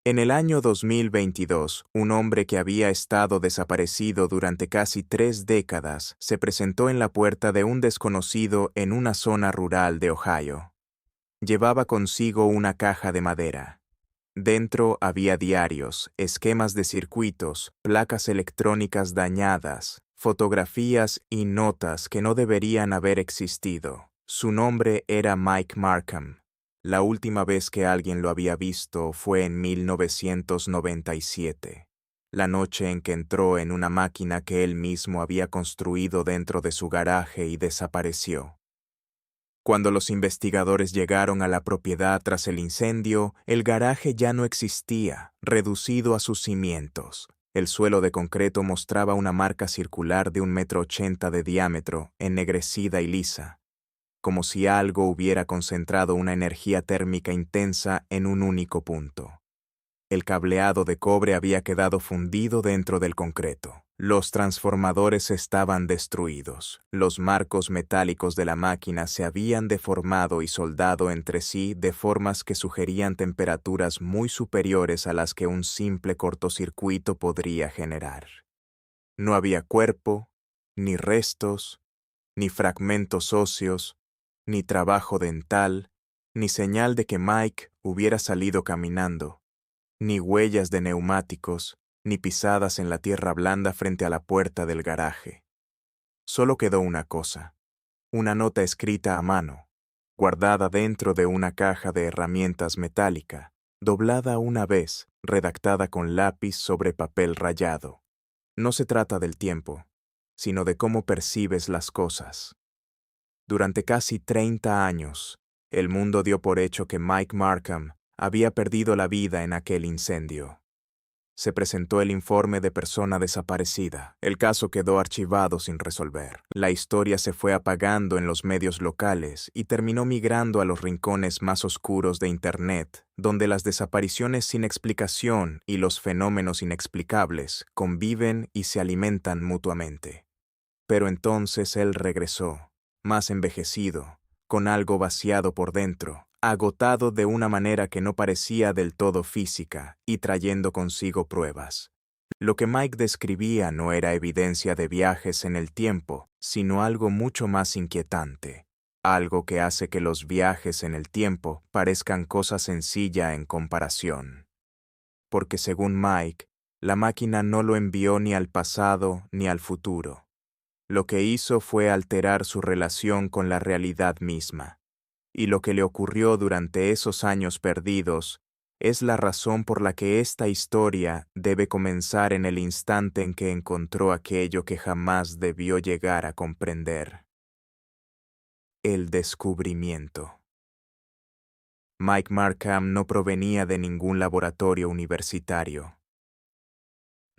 En el año 2022, un hombre que había estado desaparecido durante casi 3 décadas se presentó en la puerta de un desconocido en una zona rural de Ohio. Llevaba consigo una caja de madera. Dentro había diarios, esquemas de circuitos, placas electrónicas dañadas, fotografías y notas que no deberían haber existido. Su nombre era Mike Markham. La última vez que alguien lo había visto fue en 1997, la noche en que entró en una máquina que él mismo había construido dentro de su garaje y desapareció. Cuando los investigadores llegaron a la propiedad tras el incendio, el garaje ya no existía, reducido a sus cimientos. El suelo de concreto mostraba una marca circular de 1,80 m de diámetro, ennegrecida y lisa, como si algo hubiera concentrado una energía térmica intensa en un único punto. El cableado de cobre había quedado fundido dentro del concreto. Los transformadores estaban destruidos. Los marcos metálicos de la máquina se habían deformado y soldado entre sí de formas que sugerían temperaturas muy superiores a las que un simple cortocircuito podría generar. No había cuerpo, ni restos, ni fragmentos óseos, ni trabajo dental, ni señal de que Mike hubiera salido caminando, ni huellas de neumáticos, ni pisadas en la tierra blanda frente a la puerta del garaje. Solo quedó una cosa, una nota escrita a mano, guardada dentro de una caja de herramientas metálica, doblada una vez, redactada con lápiz sobre papel rayado. No se trata del tiempo, sino de cómo percibes las cosas. Durante casi 30 años, el mundo dio por hecho que Mike Markham había perdido la vida en aquel incendio. Se presentó el informe de persona desaparecida. El caso quedó archivado sin resolver. La historia se fue apagando en los medios locales y terminó migrando a los rincones más oscuros de Internet, donde las desapariciones sin explicación y los fenómenos inexplicables conviven y se alimentan mutuamente. Pero entonces él regresó, más envejecido, con algo vaciado por dentro, agotado de una manera que no parecía del todo física y trayendo consigo pruebas. Lo que Mike describía no era evidencia de viajes en el tiempo, sino algo mucho más inquietante, algo que hace que los viajes en el tiempo parezcan cosa sencilla en comparación. Porque según Mike, la máquina no lo envió ni al pasado ni al futuro. Lo que hizo fue alterar su relación con la realidad misma. Y lo que le ocurrió durante esos años perdidos es la razón por la que esta historia debe comenzar en el instante en que encontró aquello que jamás debió llegar a comprender. El descubrimiento. Mike Markham no provenía de ningún laboratorio universitario.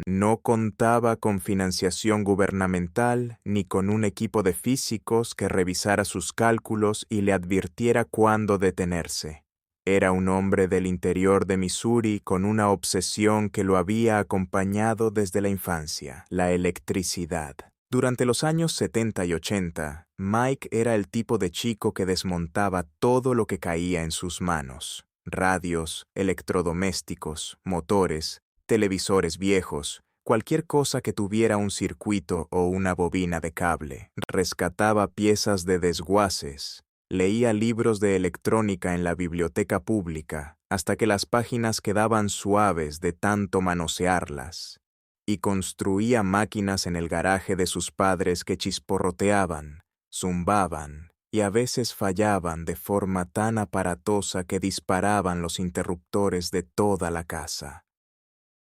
No contaba con financiación gubernamental ni con un equipo de físicos que revisara sus cálculos y le advirtiera cuándo detenerse. Era un hombre del interior de Missouri con una obsesión que lo había acompañado desde la infancia: la electricidad. Durante los años 70 y 80, Mike era el tipo de chico que desmontaba todo lo que caía en sus manos: radios, electrodomésticos, motores, televisores viejos, cualquier cosa que tuviera un circuito o una bobina de cable. Rescataba piezas de desguaces, leía libros de electrónica en la biblioteca pública hasta que las páginas quedaban suaves de tanto manosearlas, y construía máquinas en el garaje de sus padres que chisporroteaban, zumbaban y a veces fallaban de forma tan aparatosa que disparaban los interruptores de toda la casa.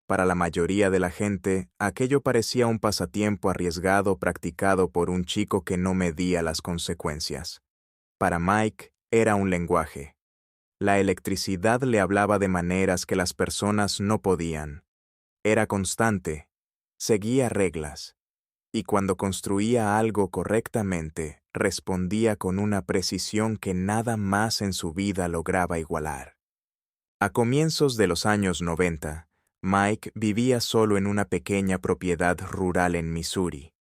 Para la mayoría de la gente, aquello parecía un pasatiempo arriesgado practicado por un chico que no medía las consecuencias. Para Mike, era un lenguaje. La electricidad le hablaba de maneras que las personas no podían. Era constante, seguía reglas, y cuando construía algo correctamente, respondía con una precisión que nada más en su vida lograba igualar. A comienzos de los años 90, Mike vivía solo en una pequeña propiedad rural en Missouri.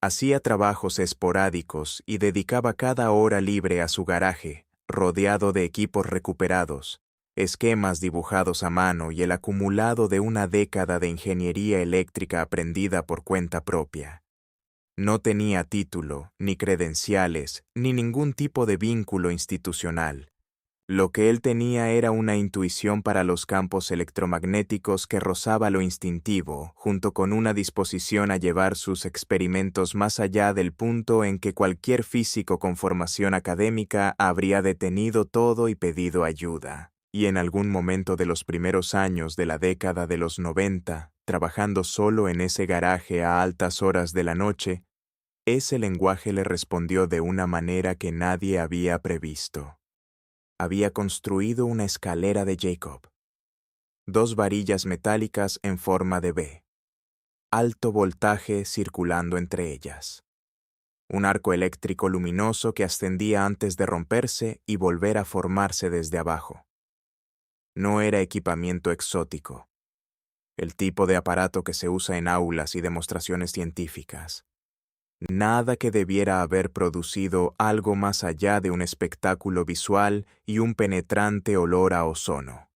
Hacía trabajos esporádicos y dedicaba cada hora libre a su garaje, rodeado de equipos recuperados, esquemas dibujados a mano y el acumulado de una década de ingeniería eléctrica aprendida por cuenta propia. No tenía título, ni credenciales, ni ningún tipo de vínculo institucional. Lo que él tenía era una intuición para los campos electromagnéticos que rozaba lo instintivo, junto con una disposición a llevar sus experimentos más allá del punto en que cualquier físico con formación académica habría detenido todo y pedido ayuda. Y en algún momento de los primeros años de la década de los 90, trabajando solo en ese garaje a altas horas de la noche, ese lenguaje le respondió de una manera que nadie había previsto. Había construido una escalera de Jacob. 2 varillas metálicas en forma de V. Alto voltaje circulando entre ellas. Un arco eléctrico luminoso que ascendía antes de romperse y volver a formarse desde abajo. No era equipamiento exótico. El tipo de aparato que se usa en aulas y demostraciones científicas. Nada que debiera haber producido algo más allá de un espectáculo visual y un penetrante olor a ozono.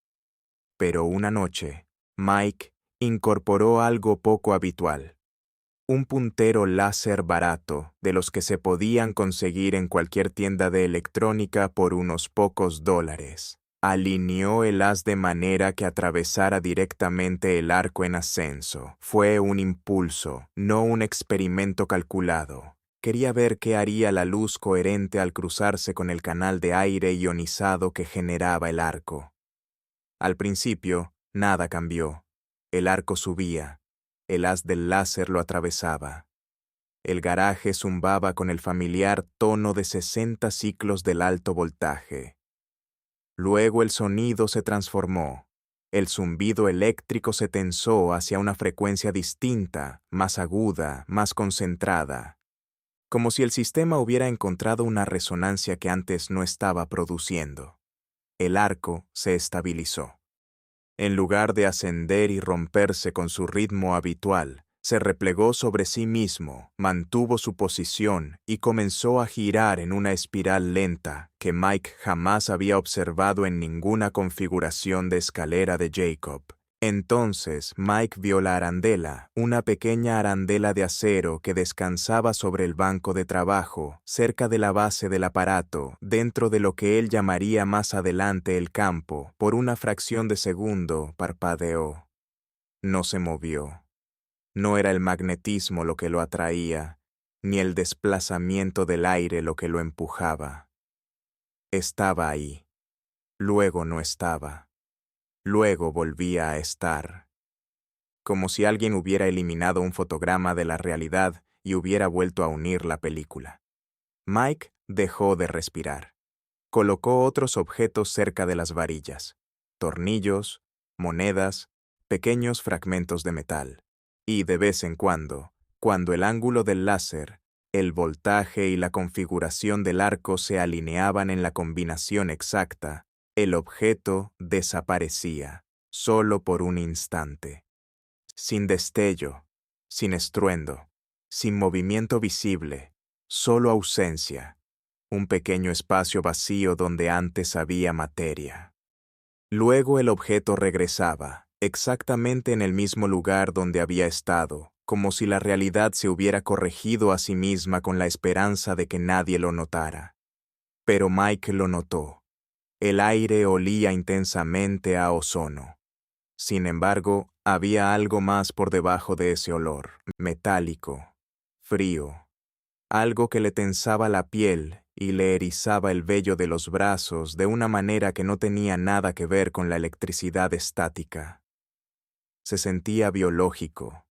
Pero una noche, Mike incorporó algo poco habitual. Un puntero láser barato, de los que se podían conseguir en cualquier tienda de electrónica por unos pocos dólares. Alineó el haz de manera que atravesara directamente el arco en ascenso. Fue un impulso, no un experimento calculado. Quería ver qué haría la luz coherente al cruzarse con el canal de aire ionizado que generaba el arco. Al principio, nada cambió. El arco subía. El haz del láser lo atravesaba. El garaje zumbaba con el familiar tono de 60 ciclos del alto voltaje. Luego el sonido se transformó. El zumbido eléctrico se tensó hacia una frecuencia distinta, más aguda, más concentrada. Como si el sistema hubiera encontrado una resonancia que antes no estaba produciendo. El arco se estabilizó. En lugar de ascender y romperse con su ritmo habitual, se replegó sobre sí mismo, mantuvo su posición y comenzó a girar en una espiral lenta que Mike jamás había observado en ninguna configuración de escalera de Jacob. Entonces Mike vio la arandela, una pequeña arandela de acero que descansaba sobre el banco de trabajo, cerca de la base del aparato, dentro de lo que él llamaría más adelante el campo. Por una fracción de segundo parpadeó. No se movió. No era el magnetismo lo que lo atraía, ni el desplazamiento del aire lo que lo empujaba. Estaba ahí. Luego no estaba. Luego volvía a estar. Como si alguien hubiera eliminado un fotograma de la realidad y hubiera vuelto a unir la película. Mike dejó de respirar. Colocó otros objetos cerca de las varillas. Tornillos, monedas, pequeños fragmentos de metal. Y de vez en cuando el ángulo del láser, el voltaje y la configuración del arco se alineaban en la combinación exacta, el objeto desaparecía, solo por un instante. Sin destello, sin estruendo, sin movimiento visible, solo ausencia, un pequeño espacio vacío donde antes había materia. Luego el objeto regresaba, exactamente en el mismo lugar donde había estado, como si la realidad se hubiera corregido a sí misma con la esperanza de que nadie lo notara. Pero Mike lo notó. El aire olía intensamente a ozono. Sin embargo, había algo más por debajo de ese olor, metálico, frío, algo que le tensaba la piel y le erizaba el vello de los brazos de una manera que no tenía nada que ver con la electricidad estática. Se sentía biológico.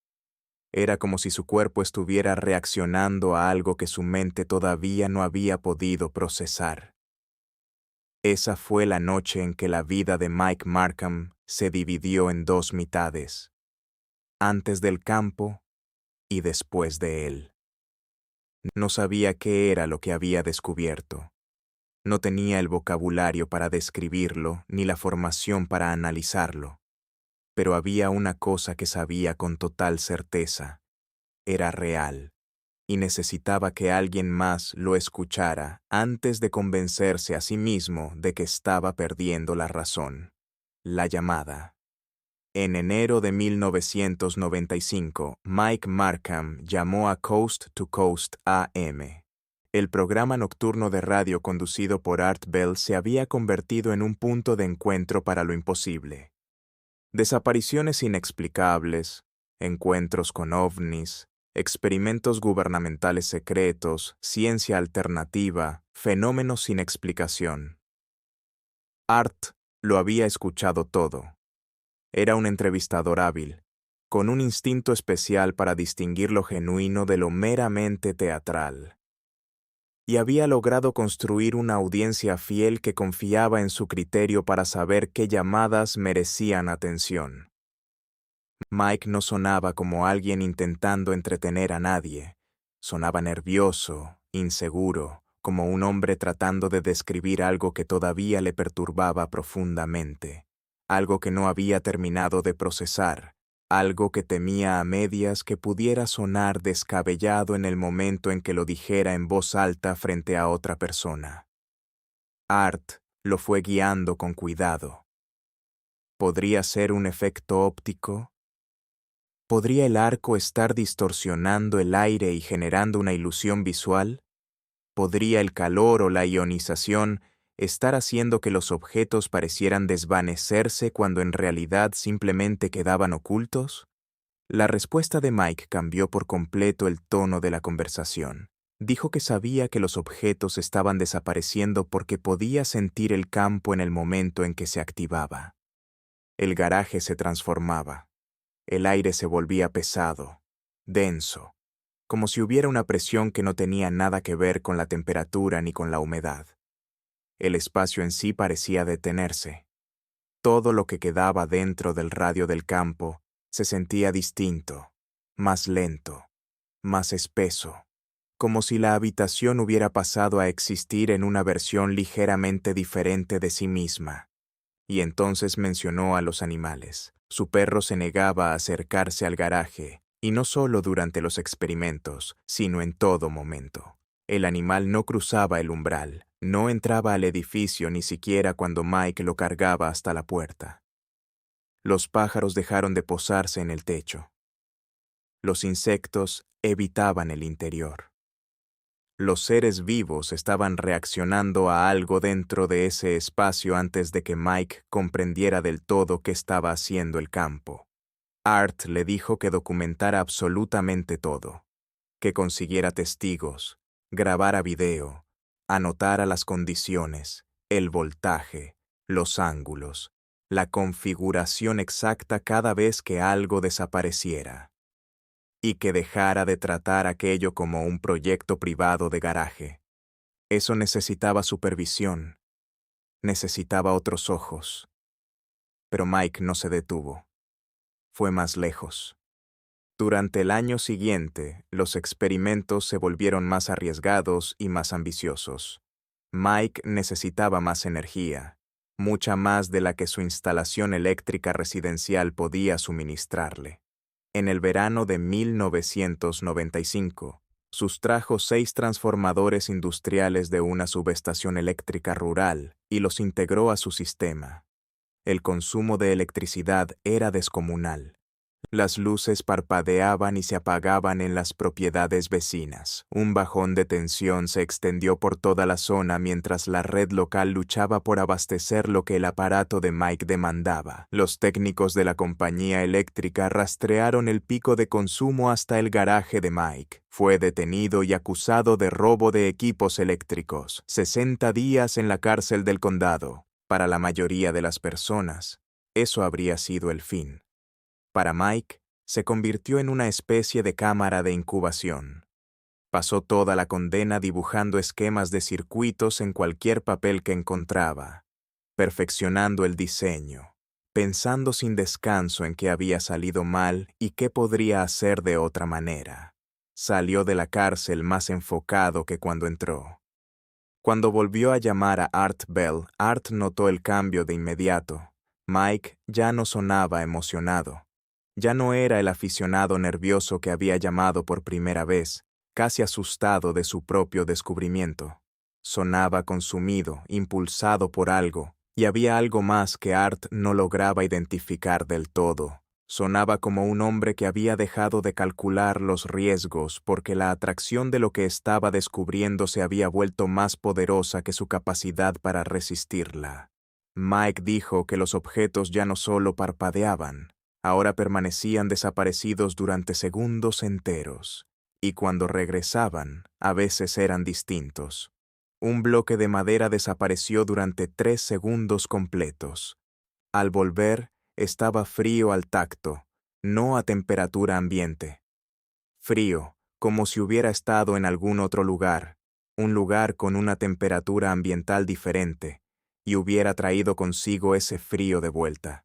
Era como si su cuerpo estuviera reaccionando a algo que su mente todavía no había podido procesar. Esa fue la noche en que la vida de Mike Markham se dividió en 2 mitades, antes del campo y después de él. No sabía qué era lo que había descubierto. No tenía el vocabulario para describirlo ni la formación para analizarlo. Pero había una cosa que sabía con total certeza. Era real, y necesitaba que alguien más lo escuchara antes de convencerse a sí mismo de que estaba perdiendo la razón. La llamada. En enero de 1995, Mike Markham llamó a Coast to Coast AM. El programa nocturno de radio conducido por Art Bell se había convertido en un punto de encuentro para lo imposible. Desapariciones inexplicables, encuentros con ovnis, experimentos gubernamentales secretos, ciencia alternativa, fenómenos sin explicación. Art lo había escuchado todo. Era un entrevistador hábil, con un instinto especial para distinguir lo genuino de lo meramente teatral. Y había logrado construir una audiencia fiel que confiaba en su criterio para saber qué llamadas merecían atención. Mike no sonaba como alguien intentando entretener a nadie. Sonaba nervioso, inseguro, como un hombre tratando de describir algo que todavía le perturbaba profundamente, algo que no había terminado de procesar, algo que temía a medias que pudiera sonar descabellado en el momento en que lo dijera en voz alta frente a otra persona. Art lo fue guiando con cuidado. ¿Podría ser un efecto óptico? ¿Podría el arco estar distorsionando el aire y generando una ilusión visual? ¿Podría el calor o la ionización estar haciendo que los objetos parecieran desvanecerse cuando en realidad simplemente quedaban ocultos? La respuesta de Mike cambió por completo el tono de la conversación. Dijo que sabía que los objetos estaban desapareciendo porque podía sentir el campo en el momento en que se activaba. El garaje se transformaba. El aire se volvía pesado, denso, como si hubiera una presión que no tenía nada que ver con la temperatura ni con la humedad. El espacio en sí parecía detenerse. Todo lo que quedaba dentro del radio del campo se sentía distinto, más lento, más espeso, como si la habitación hubiera pasado a existir en una versión ligeramente diferente de sí misma. Y entonces mencionó a los animales. Su perro se negaba a acercarse al garaje, y no solo durante los experimentos, sino en todo momento. El animal no cruzaba el umbral, no entraba al edificio ni siquiera cuando Mike lo cargaba hasta la puerta. Los pájaros dejaron de posarse en el techo. Los insectos evitaban el interior. Los seres vivos estaban reaccionando a algo dentro de ese espacio antes de que Mike comprendiera del todo qué estaba haciendo el campo. Art le dijo que documentara absolutamente todo, que consiguiera testigos, grabara video, anotara las condiciones, el voltaje, los ángulos, la configuración exacta cada vez que algo desapareciera. Y que dejara de tratar aquello como un proyecto privado de garaje. Eso necesitaba supervisión, necesitaba otros ojos. Pero Mike no se detuvo. Fue más lejos. Durante el año siguiente, los experimentos se volvieron más arriesgados y más ambiciosos. Mike necesitaba más energía, mucha más de la que su instalación eléctrica residencial podía suministrarle. En el verano de 1995, sustrajo 6 transformadores industriales de una subestación eléctrica rural y los integró a su sistema. El consumo de electricidad era descomunal. Las luces parpadeaban y se apagaban en las propiedades vecinas. Un bajón de tensión se extendió por toda la zona mientras la red local luchaba por abastecer lo que el aparato de Mike demandaba. Los técnicos de la compañía eléctrica rastrearon el pico de consumo hasta el garaje de Mike. Fue detenido y acusado de robo de equipos eléctricos. 60 días en la cárcel del condado. Para la mayoría de las personas, eso habría sido el fin. Para Mike, se convirtió en una especie de cámara de incubación. Pasó toda la condena dibujando esquemas de circuitos en cualquier papel que encontraba, perfeccionando el diseño, pensando sin descanso en qué había salido mal y qué podría hacer de otra manera. Salió de la cárcel más enfocado que cuando entró. Cuando volvió a llamar a Art Bell, Art notó el cambio de inmediato. Mike ya no sonaba emocionado. Ya no era el aficionado nervioso que había llamado por primera vez, casi asustado de su propio descubrimiento. Sonaba consumido, impulsado por algo, Y había algo más que Art no lograba identificar del todo. Sonaba como un hombre que había dejado de calcular los riesgos porque la atracción de lo que estaba descubriendo se había vuelto más poderosa que su capacidad para resistirla. Mike dijo que los objetos ya no solo parpadeaban, ahora permanecían desaparecidos durante segundos enteros, y cuando regresaban, a veces eran distintos. Un bloque de madera desapareció durante 3 segundos completos. Al volver, estaba frío al tacto, no a temperatura ambiente. Frío, como si hubiera estado en algún otro lugar, un lugar con una temperatura ambiental diferente, y hubiera traído consigo ese frío de vuelta.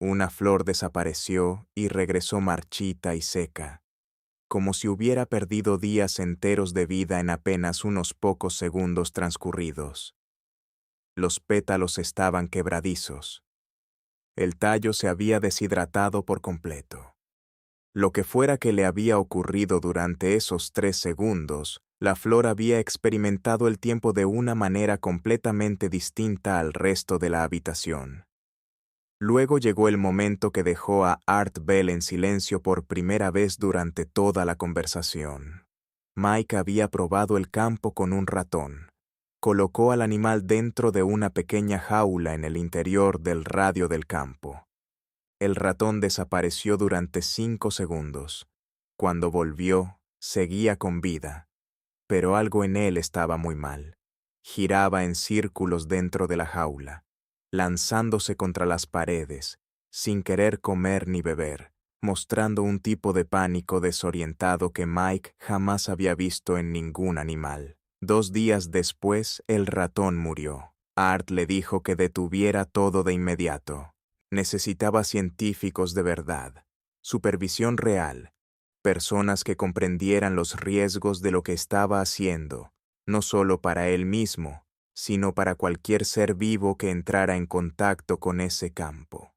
Una flor desapareció y regresó marchita y seca, como si hubiera perdido días enteros de vida en apenas unos pocos segundos transcurridos. Los pétalos estaban quebradizos. El tallo se había deshidratado por completo. Lo que fuera que le había ocurrido durante esos 3 segundos, la flor había experimentado el tiempo de una manera completamente distinta al resto de la habitación. Luego llegó el momento que dejó a Art Bell en silencio por primera vez durante toda la conversación. Mike había probado el campo con un ratón. Colocó al animal dentro de una pequeña jaula en el interior del radio del campo. El ratón desapareció durante 5 segundos. Cuando volvió, seguía con vida, pero algo en él estaba muy mal. Giraba en círculos dentro de la jaula, lanzándose contra las paredes, sin querer comer ni beber, mostrando un tipo de pánico desorientado que Mike jamás había visto en ningún animal. 2 días después, el ratón murió. Art le dijo que detuviera todo de inmediato. Necesitaba científicos de verdad, supervisión real, personas que comprendieran los riesgos de lo que estaba haciendo, no solo para él mismo, sino para cualquier ser vivo que entrara en contacto con ese campo.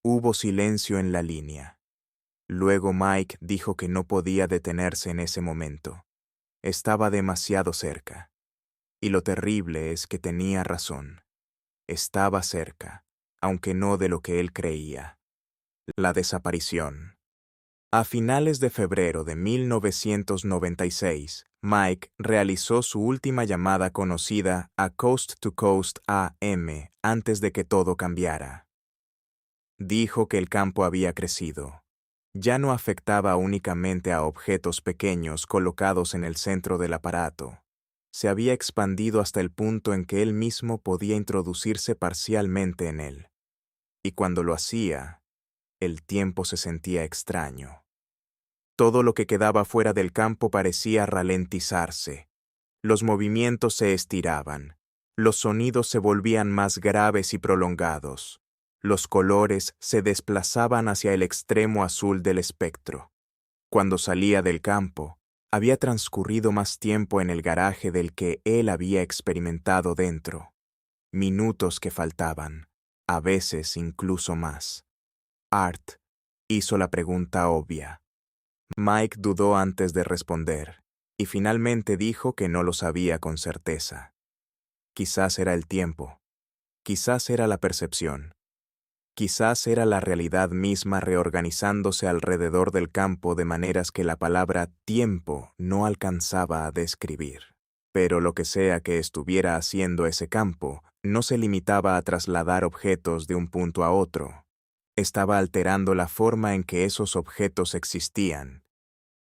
Hubo silencio en la línea. Luego Mike dijo que no podía detenerse en ese momento. Estaba demasiado cerca. Y lo terrible es que tenía razón. Estaba cerca, aunque no de lo que él creía. La desaparición. A finales de febrero de 1996, Mike realizó su última llamada conocida a Coast to Coast AM antes de que todo cambiara. Dijo que el campo había crecido. Ya no afectaba únicamente a objetos pequeños colocados en el centro del aparato. Se había expandido hasta el punto en que él mismo podía introducirse parcialmente en él. Y cuando lo hacía, el tiempo se sentía extraño. Todo lo que quedaba fuera del campo parecía ralentizarse. Los movimientos se estiraban. Los sonidos se volvían más graves y prolongados. Los colores se desplazaban hacia el extremo azul del espectro. Cuando salía del campo, había transcurrido más tiempo en el garaje del que él había experimentado dentro. Minutos que faltaban, a veces incluso más. Art hizo la pregunta obvia. Mike dudó antes de responder, y finalmente dijo que no lo sabía con certeza. Quizás era el tiempo, quizás era la percepción, quizás era la realidad misma reorganizándose alrededor del campo de maneras que la palabra tiempo no alcanzaba a describir. Pero lo que sea que estuviera haciendo ese campo, no se limitaba a trasladar objetos de un punto a otro. Estaba alterando la forma en que esos objetos existían.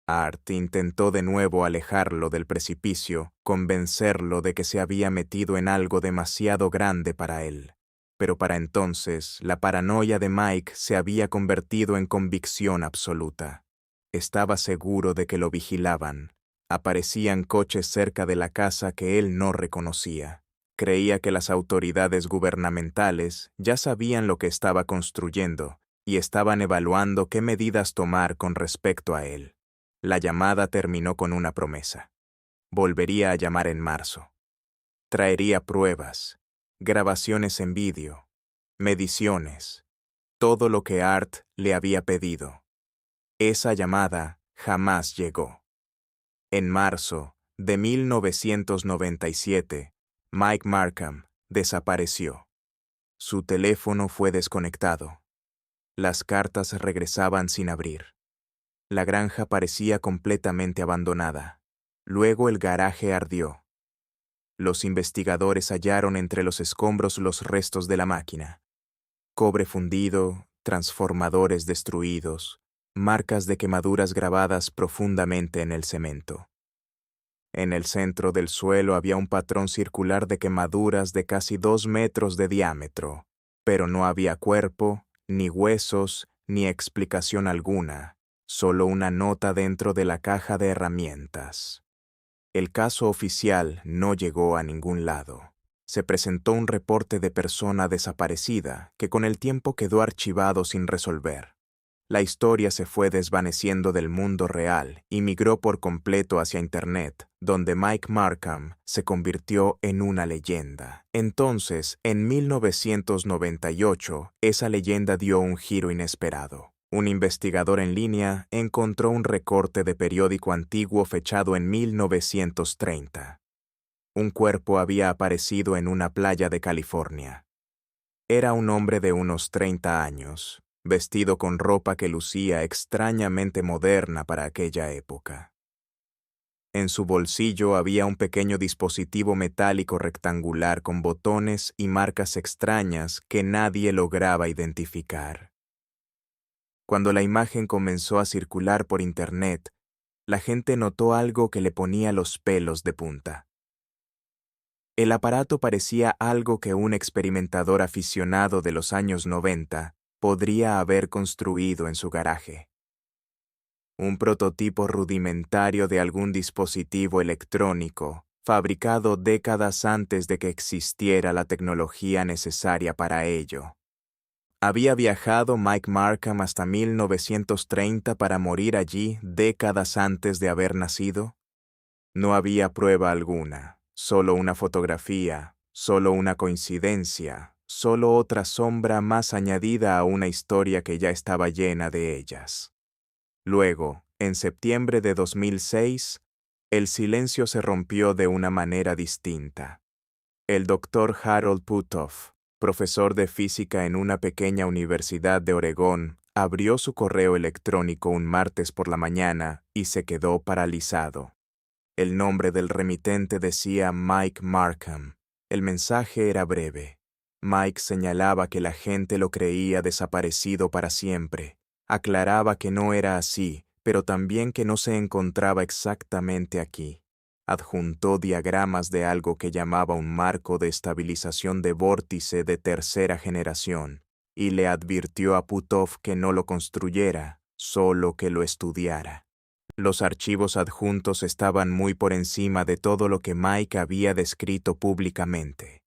Art intentó de nuevo alejarlo del precipicio, convencerlo de que se había metido en algo demasiado grande para él. Pero para entonces, la paranoia de Mike se había convertido en convicción absoluta. Estaba seguro de que lo vigilaban. Aparecían coches cerca de la casa que él no reconocía. Creía que las autoridades gubernamentales ya sabían lo que estaba construyendo y estaban evaluando qué medidas tomar con respecto a él. La llamada terminó con una promesa. Volvería a llamar en marzo. Traería pruebas, grabaciones en vídeo, mediciones, todo lo que Art le había pedido. Esa llamada jamás llegó. En marzo de 1997, Mike Markham desapareció. Su teléfono fue desconectado. Las cartas regresaban sin abrir. La granja parecía completamente abandonada. Luego el garaje ardió. Los investigadores hallaron entre los escombros los restos de la máquina. Cobre fundido, transformadores destruidos, marcas de quemaduras grabadas profundamente en el cemento. En el centro del suelo había un patrón circular de quemaduras de casi 2 metros de diámetro, pero no había cuerpo, ni huesos, ni explicación alguna, solo una nota dentro de la caja de herramientas. El caso oficial no llegó a ningún lado. Se presentó un reporte de persona desaparecida que con el tiempo quedó archivado sin resolver. La historia se fue desvaneciendo del mundo real y migró por completo hacia Internet, donde Mike Markham se convirtió en una leyenda. Entonces, en 1998, esa leyenda dio un giro inesperado. Un investigador en línea encontró un recorte de periódico antiguo fechado en 1930. Un cuerpo había aparecido en una playa de California. Era un hombre de unos 30 años, vestido con ropa que lucía extrañamente moderna para aquella época. En su bolsillo había un pequeño dispositivo metálico rectangular con botones y marcas extrañas que nadie lograba identificar. Cuando la imagen comenzó a circular por Internet, la gente notó algo que le ponía los pelos de punta. El aparato parecía algo que un experimentador aficionado de los años 90 podría haber construido en su garaje. Un prototipo rudimentario de algún dispositivo electrónico, fabricado décadas antes de que existiera la tecnología necesaria para ello. ¿Había viajado Mike Markham hasta 1930 para morir allí décadas antes de haber nacido? No había prueba alguna, solo una fotografía, solo una coincidencia, solo otra sombra más añadida a una historia que ya estaba llena de ellas. Luego, en septiembre de 2006, el silencio se rompió de una manera distinta. El Dr. Harold Puthoff, profesor de física en una pequeña universidad de Oregón, abrió su correo electrónico un martes por la mañana y se quedó paralizado. El nombre del remitente decía Mike Markham. El mensaje era breve. Mike señalaba que la gente lo creía desaparecido para siempre. Aclaraba que no era así, pero también que no se encontraba exactamente aquí. Adjuntó diagramas de algo que llamaba un marco de estabilización de vórtice de tercera generación, y le advirtió a Puthoff que no lo construyera, solo que lo estudiara. Los archivos adjuntos estaban muy por encima de todo lo que Mike había descrito públicamente.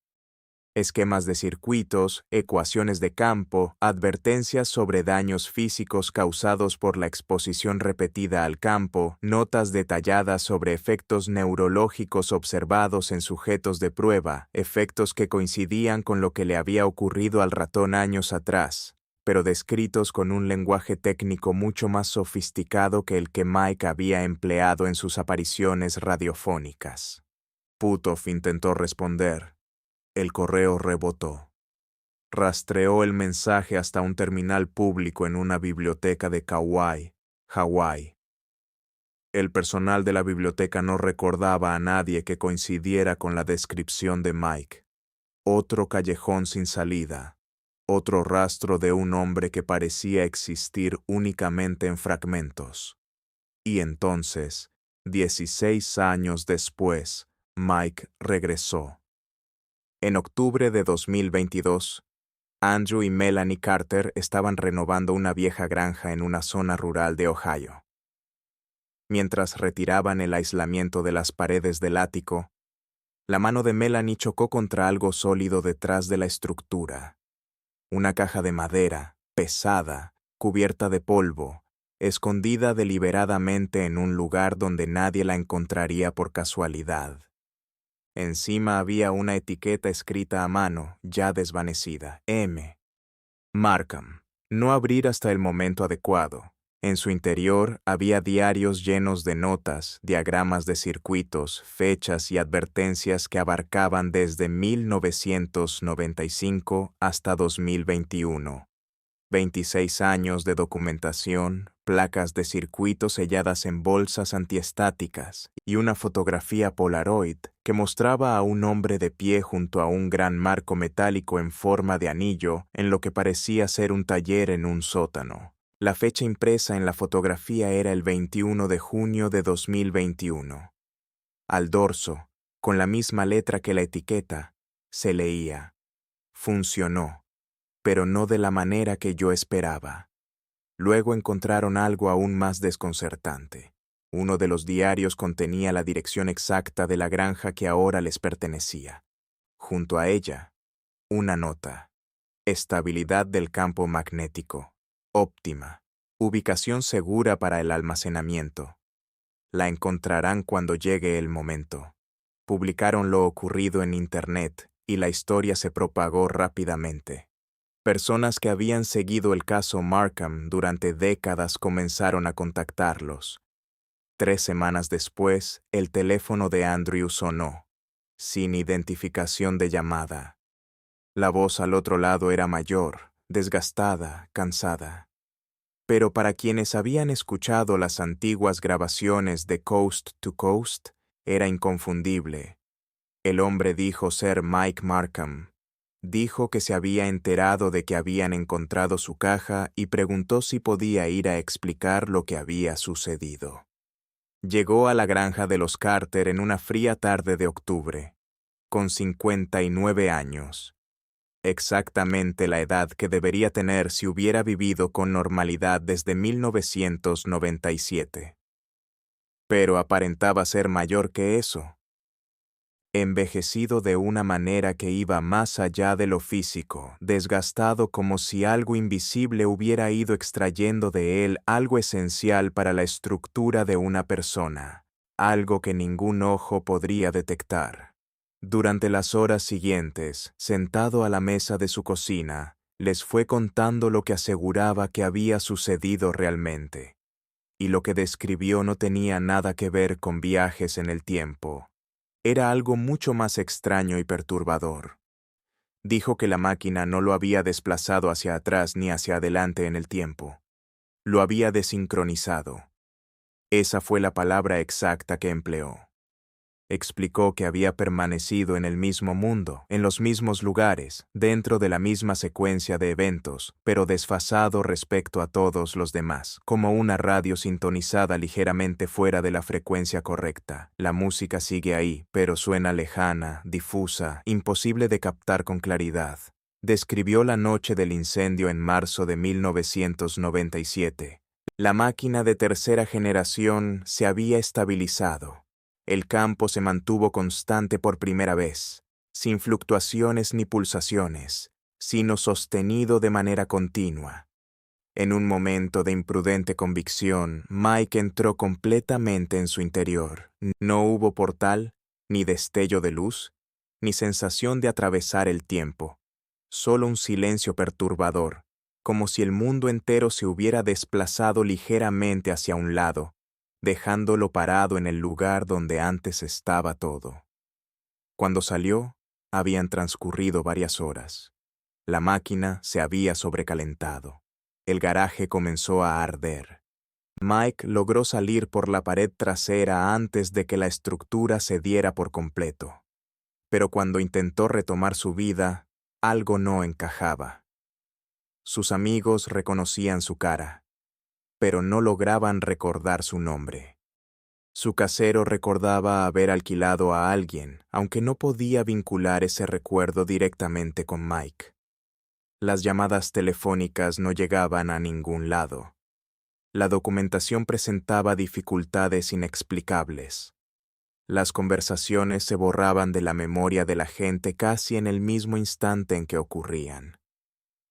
Esquemas de circuitos, ecuaciones de campo, advertencias sobre daños físicos causados por la exposición repetida al campo, notas detalladas sobre efectos neurológicos observados en sujetos de prueba, efectos que coincidían con lo que le había ocurrido al ratón años atrás, pero descritos con un lenguaje técnico mucho más sofisticado que el que Mike había empleado en sus apariciones radiofónicas. Puthoff intentó responder. El correo rebotó. Rastreó el mensaje hasta un terminal público en una biblioteca de Kauai, Hawái. El personal de la biblioteca no recordaba a nadie que coincidiera con la descripción de Mike. Otro callejón sin salida. Otro rastro de un hombre que parecía existir únicamente en fragmentos. Y entonces, 16 años después, Mike regresó. En octubre de 2022, Andrew y Melanie Carter estaban renovando una vieja granja en una zona rural de Ohio. Mientras retiraban el aislamiento de las paredes del ático, la mano de Melanie chocó contra algo sólido detrás de la estructura. Una caja de madera, pesada, cubierta de polvo, escondida deliberadamente en un lugar donde nadie la encontraría por casualidad. Encima había una etiqueta escrita a mano, ya desvanecida. M. Markham. No abrir hasta el momento adecuado. En su interior había diarios llenos de notas, diagramas de circuitos, fechas y advertencias que abarcaban desde 1995 hasta 2021. 26 años de documentación, placas de circuito selladas en bolsas antiestáticas y una fotografía Polaroid que mostraba a un hombre de pie junto a un gran marco metálico en forma de anillo en lo que parecía ser un taller en un sótano. La fecha impresa en la fotografía era el 21 de junio de 2021. Al dorso, con la misma letra que la etiqueta, se leía: funcionó, pero no de la manera que yo esperaba. Luego encontraron algo aún más desconcertante. Uno de los diarios contenía la dirección exacta de la granja que ahora les pertenecía. Junto a ella, una nota: estabilidad del campo magnético óptima, ubicación segura para el almacenamiento. La encontrarán cuando llegue el momento. Publicaron lo ocurrido en Internet y la historia se propagó rápidamente. Personas que habían seguido el caso Markham durante décadas comenzaron a contactarlos. 3 semanas después, el teléfono de Andrew sonó, sin identificación de llamada. La voz al otro lado era mayor, desgastada, cansada. Pero para quienes habían escuchado las antiguas grabaciones de Coast to Coast, era inconfundible. El hombre dijo ser Mike Markham. Dijo que se había enterado de que habían encontrado su caja y preguntó si podía ir a explicar lo que había sucedido. Llegó a la granja de los Carter en una fría tarde de octubre, con 59 años. Exactamente la edad que debería tener si hubiera vivido con normalidad desde 1997. Pero aparentaba ser mayor que eso. Envejecido de una manera que iba más allá de lo físico, desgastado como si algo invisible hubiera ido extrayendo de él algo esencial para la estructura de una persona, algo que ningún ojo podría detectar. Durante las horas siguientes, sentado a la mesa de su cocina, les fue contando lo que aseguraba que había sucedido realmente. Y lo que describió no tenía nada que ver con viajes en el tiempo. Era algo mucho más extraño y perturbador. Dijo que la máquina no lo había desplazado hacia atrás ni hacia adelante en el tiempo. Lo había desincronizado. Esa fue la palabra exacta que empleó. Explicó que había permanecido en el mismo mundo, en los mismos lugares, dentro de la misma secuencia de eventos, pero desfasado respecto a todos los demás, como una radio sintonizada ligeramente fuera de la frecuencia correcta. La música sigue ahí, pero suena lejana, difusa, imposible de captar con claridad. Describió la noche del incendio en marzo de 1997. La máquina de tercera generación se había estabilizado. El campo se mantuvo constante por primera vez, sin fluctuaciones ni pulsaciones, sino sostenido de manera continua. En un momento de imprudente convicción, Mike entró completamente en su interior. No hubo portal, ni destello de luz, ni sensación de atravesar el tiempo. Solo un silencio perturbador, como si el mundo entero se hubiera desplazado ligeramente hacia un lado, dejándolo parado en el lugar donde antes estaba todo. Cuando salió, habían transcurrido varias horas. La máquina se había sobrecalentado. El garaje comenzó a arder. Mike logró salir por la pared trasera antes de que la estructura cediera por completo. Pero cuando intentó retomar su vida, algo no encajaba. Sus amigos reconocían su cara, pero no lograban recordar su nombre. Su casero recordaba haber alquilado a alguien, aunque no podía vincular ese recuerdo directamente con Mike. Las llamadas telefónicas no llegaban a ningún lado. La documentación presentaba dificultades inexplicables. Las conversaciones se borraban de la memoria de la gente casi en el mismo instante en que ocurrían.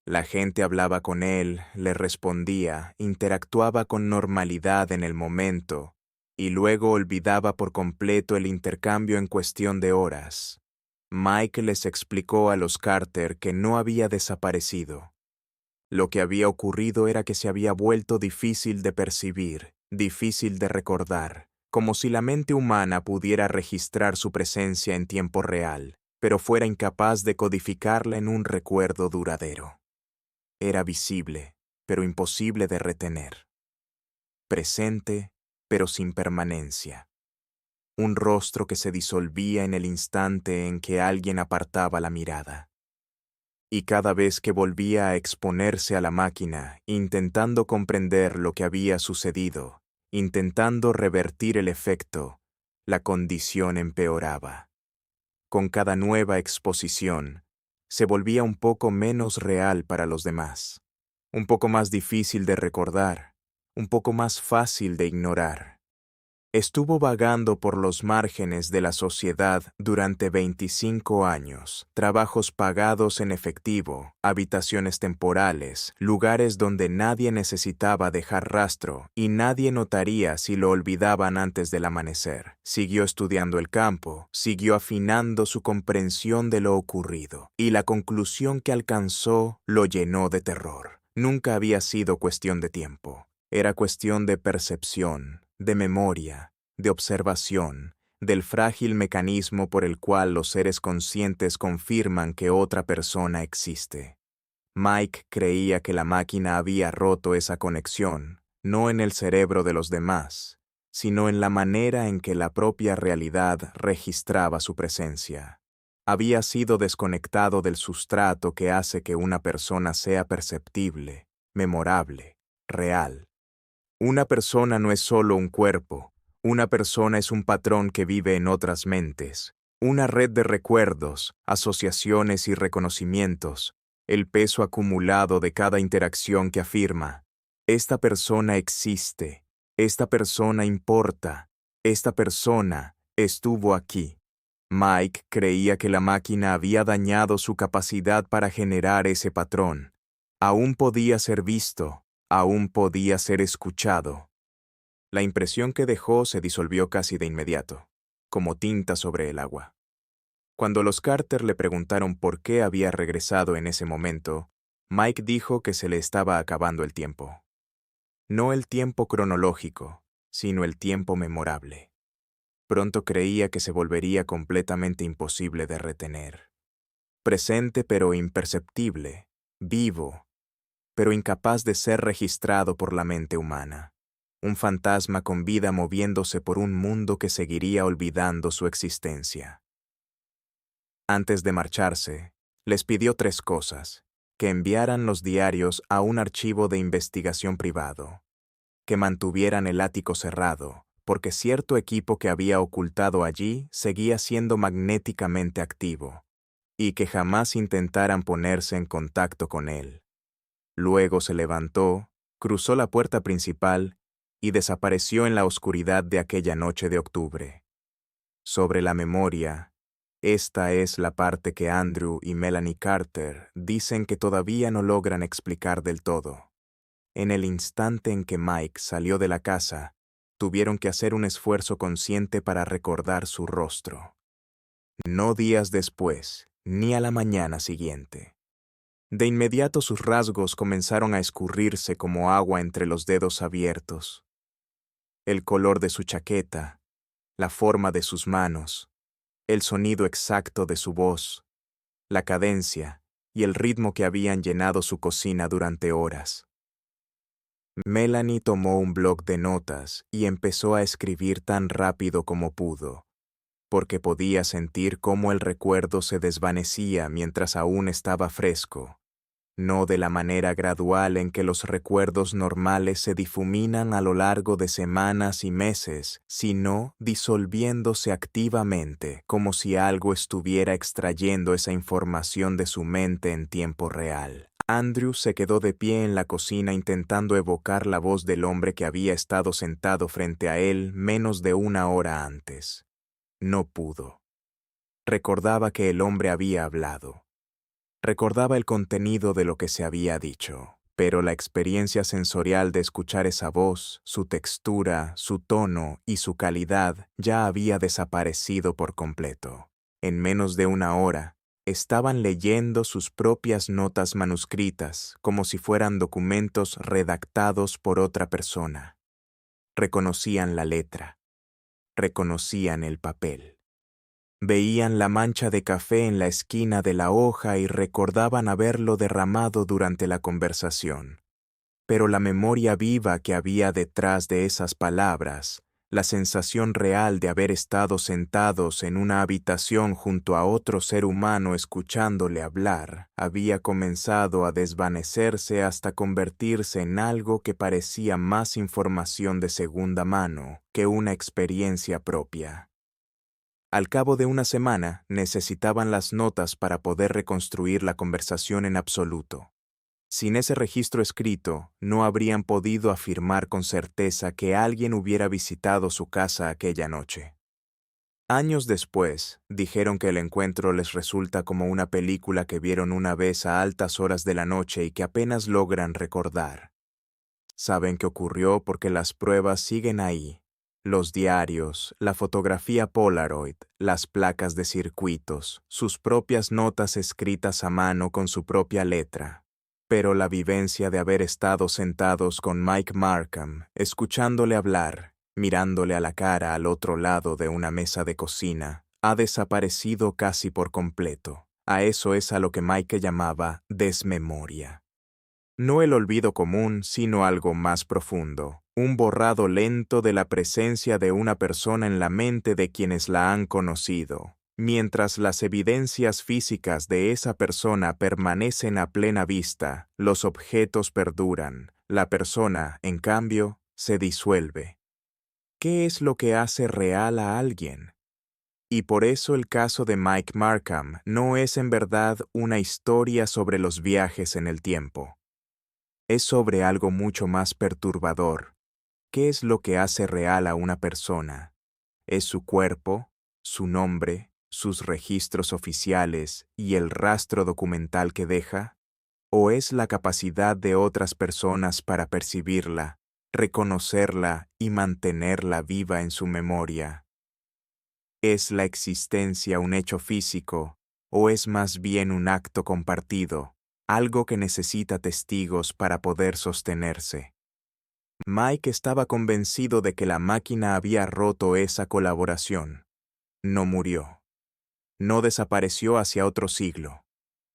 La gente hablaba con él, le respondía, interactuaba con normalidad en el momento, y luego olvidaba por completo el intercambio en cuestión de horas. Mike les explicó a los Carter que no había desaparecido. Lo que había ocurrido era que se había vuelto difícil de percibir, difícil de recordar, como si la mente humana pudiera registrar su presencia en tiempo real, pero fuera incapaz de codificarla en un recuerdo duradero. Era visible, pero imposible de retener. Presente, pero sin permanencia. Un rostro que se disolvía en el instante en que alguien apartaba la mirada. Y cada vez que volvía a exponerse a la máquina, intentando comprender lo que había sucedido, intentando revertir el efecto, la condición empeoraba. Con cada nueva exposición, se volvía un poco menos real para los demás, un poco más difícil de recordar, un poco más fácil de ignorar. Estuvo vagando por los márgenes de la sociedad durante 25 años, trabajos pagados en efectivo, habitaciones temporales, lugares donde nadie necesitaba dejar rastro y nadie notaría si lo olvidaban antes del amanecer. Siguió estudiando el campo, siguió afinando su comprensión de lo ocurrido, y la conclusión que alcanzó lo llenó de terror. Nunca había sido cuestión de tiempo, era cuestión de percepción, de memoria, de observación, del frágil mecanismo por el cual los seres conscientes confirman que otra persona existe. Mike creía que la máquina había roto esa conexión, no en el cerebro de los demás, sino en la manera en que la propia realidad registraba su presencia. Había sido desconectado del sustrato que hace que una persona sea perceptible, memorable, real. Una persona no es solo un cuerpo, una persona es un patrón que vive en otras mentes, una red de recuerdos, asociaciones y reconocimientos, el peso acumulado de cada interacción que afirma, esta persona existe, esta persona importa, esta persona estuvo aquí. Mike creía que la máquina había dañado su capacidad para generar ese patrón. Aún podía ser visto, aún podía ser escuchado. La impresión que dejó se disolvió casi de inmediato, como tinta sobre el agua. Cuando los Carter le preguntaron por qué había regresado en ese momento, Mike dijo que se le estaba acabando el tiempo. No el tiempo cronológico, sino el tiempo memorable. Pronto creía que se volvería completamente imposible de retener. Presente pero imperceptible, vivo, pero incapaz de ser registrado por la mente humana. Un fantasma con vida moviéndose por un mundo que seguiría olvidando su existencia. Antes de marcharse, les pidió 3 cosas: que enviaran los diarios a un archivo de investigación privado, que mantuvieran el ático cerrado, porque cierto equipo que había ocultado allí seguía siendo magnéticamente activo, y que jamás intentaran ponerse en contacto con él. Luego se levantó, cruzó la puerta principal y desapareció en la oscuridad de aquella noche de octubre. Sobre la memoria, esta es la parte que Andrew y Melanie Carter dicen que todavía no logran explicar del todo. En el instante en que Mike salió de la casa, tuvieron que hacer un esfuerzo consciente para recordar su rostro. No días después, ni a la mañana siguiente. De inmediato sus rasgos comenzaron a escurrirse como agua entre los dedos abiertos. El color de su chaqueta, la forma de sus manos, el sonido exacto de su voz, la cadencia y el ritmo que habían llenado su cocina durante horas. Melanie tomó un bloc de notas y empezó a escribir tan rápido como pudo, porque podía sentir cómo el recuerdo se desvanecía mientras aún estaba fresco, no de la manera gradual en que los recuerdos normales se difuminan a lo largo de semanas y meses, sino disolviéndose activamente, como si algo estuviera extrayendo esa información de su mente en tiempo real. Andrew se quedó de pie en la cocina intentando evocar la voz del hombre que había estado sentado frente a él menos de 1 hora antes. No pudo. Recordaba que el hombre había hablado. Recordaba el contenido de lo que se había dicho, pero la experiencia sensorial de escuchar esa voz, su textura, su tono y su calidad ya había desaparecido por completo. En menos de 1 hora, estaban leyendo sus propias notas manuscritas como si fueran documentos redactados por otra persona. Reconocían la letra, reconocían el papel. Veían la mancha de café en la esquina de la hoja y recordaban haberlo derramado durante la conversación. Pero la memoria viva que había detrás de esas palabras, la sensación real de haber estado sentados en una habitación junto a otro ser humano escuchándole hablar, había comenzado a desvanecerse hasta convertirse en algo que parecía más información de segunda mano que una experiencia propia. Al cabo de una semana, necesitaban las notas para poder reconstruir la conversación en absoluto. Sin ese registro escrito, no habrían podido afirmar con certeza que alguien hubiera visitado su casa aquella noche. Años después, dijeron que el encuentro les resulta como una película que vieron una vez a altas horas de la noche y que apenas logran recordar. Saben que ocurrió porque las pruebas siguen ahí. Los diarios, la fotografía Polaroid, las placas de circuitos, sus propias notas escritas a mano con su propia letra. Pero la vivencia de haber estado sentados con Mike Markham, escuchándole hablar, mirándole a la cara al otro lado de una mesa de cocina, ha desaparecido casi por completo. A eso es a lo que Mike llamaba desmemoria. No el olvido común, sino algo más profundo, un borrado lento de la presencia de una persona en la mente de quienes la han conocido. Mientras las evidencias físicas de esa persona permanecen a plena vista, los objetos perduran, la persona, en cambio, se disuelve. ¿Qué es lo que hace real a alguien? Y por eso el caso de Mike Markham no es en verdad una historia sobre los viajes en el tiempo. Es sobre algo mucho más perturbador. ¿Qué es lo que hace real a una persona? ¿Es su cuerpo, su nombre, sus registros oficiales y el rastro documental que deja? ¿O es la capacidad de otras personas para percibirla, reconocerla y mantenerla viva en su memoria? ¿Es la existencia un hecho físico o es más bien un acto compartido, algo que necesita testigos para poder sostenerse? Mike estaba convencido de que la máquina había roto esa colaboración. No murió. No desapareció hacia otro siglo.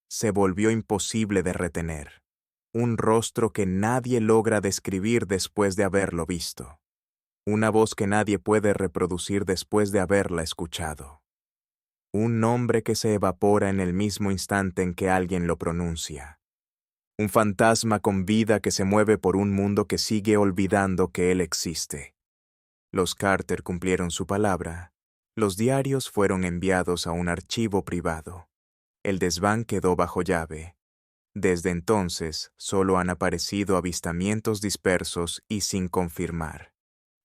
Se volvió imposible de retener. Un rostro que nadie logra describir después de haberlo visto. Una voz que nadie puede reproducir después de haberla escuchado. Un nombre que se evapora en el mismo instante en que alguien lo pronuncia. Un fantasma con vida que se mueve por un mundo que sigue olvidando que él existe. Los Carter cumplieron su palabra. Los diarios fueron enviados a un archivo privado. El desván quedó bajo llave. Desde entonces, solo han aparecido avistamientos dispersos y sin confirmar.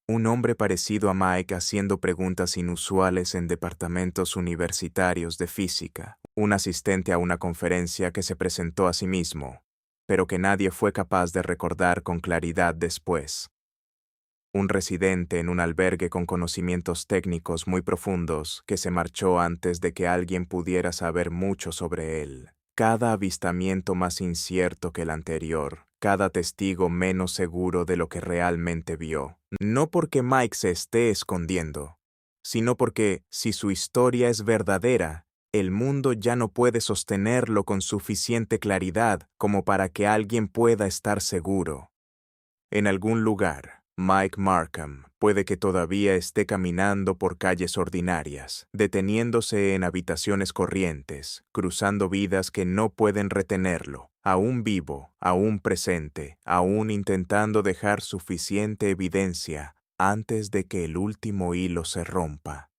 Un hombre parecido a Mike haciendo preguntas inusuales en departamentos universitarios de física. Un asistente a una conferencia que se presentó a sí mismo, pero que nadie fue capaz de recordar con claridad después. Un residente en un albergue con conocimientos técnicos muy profundos que se marchó antes de que alguien pudiera saber mucho sobre él. Cada avistamiento más incierto que el anterior, cada testigo menos seguro de lo que realmente vio. No porque Mike se esté escondiendo, sino porque, si su historia es verdadera, el mundo ya no puede sostenerlo con suficiente claridad como para que alguien pueda estar seguro. En algún lugar, Mike Markham puede que todavía esté caminando por calles ordinarias, deteniéndose en habitaciones corrientes, cruzando vidas que no pueden retenerlo, aún vivo, aún presente, aún intentando dejar suficiente evidencia antes de que el último hilo se rompa.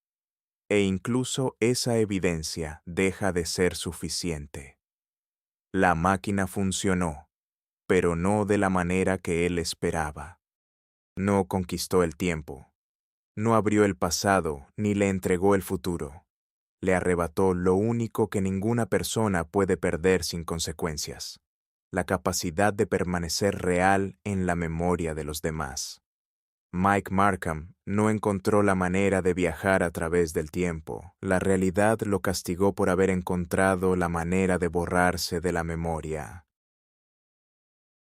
E incluso esa evidencia deja de ser suficiente. La máquina funcionó, pero no de la manera que él esperaba. No conquistó el tiempo. No abrió el pasado ni le entregó el futuro. Le arrebató lo único que ninguna persona puede perder sin consecuencias: la capacidad de permanecer real en la memoria de los demás. Mike Markham no encontró la manera de viajar a través del tiempo. La realidad lo castigó por haber encontrado la manera de borrarse de la memoria.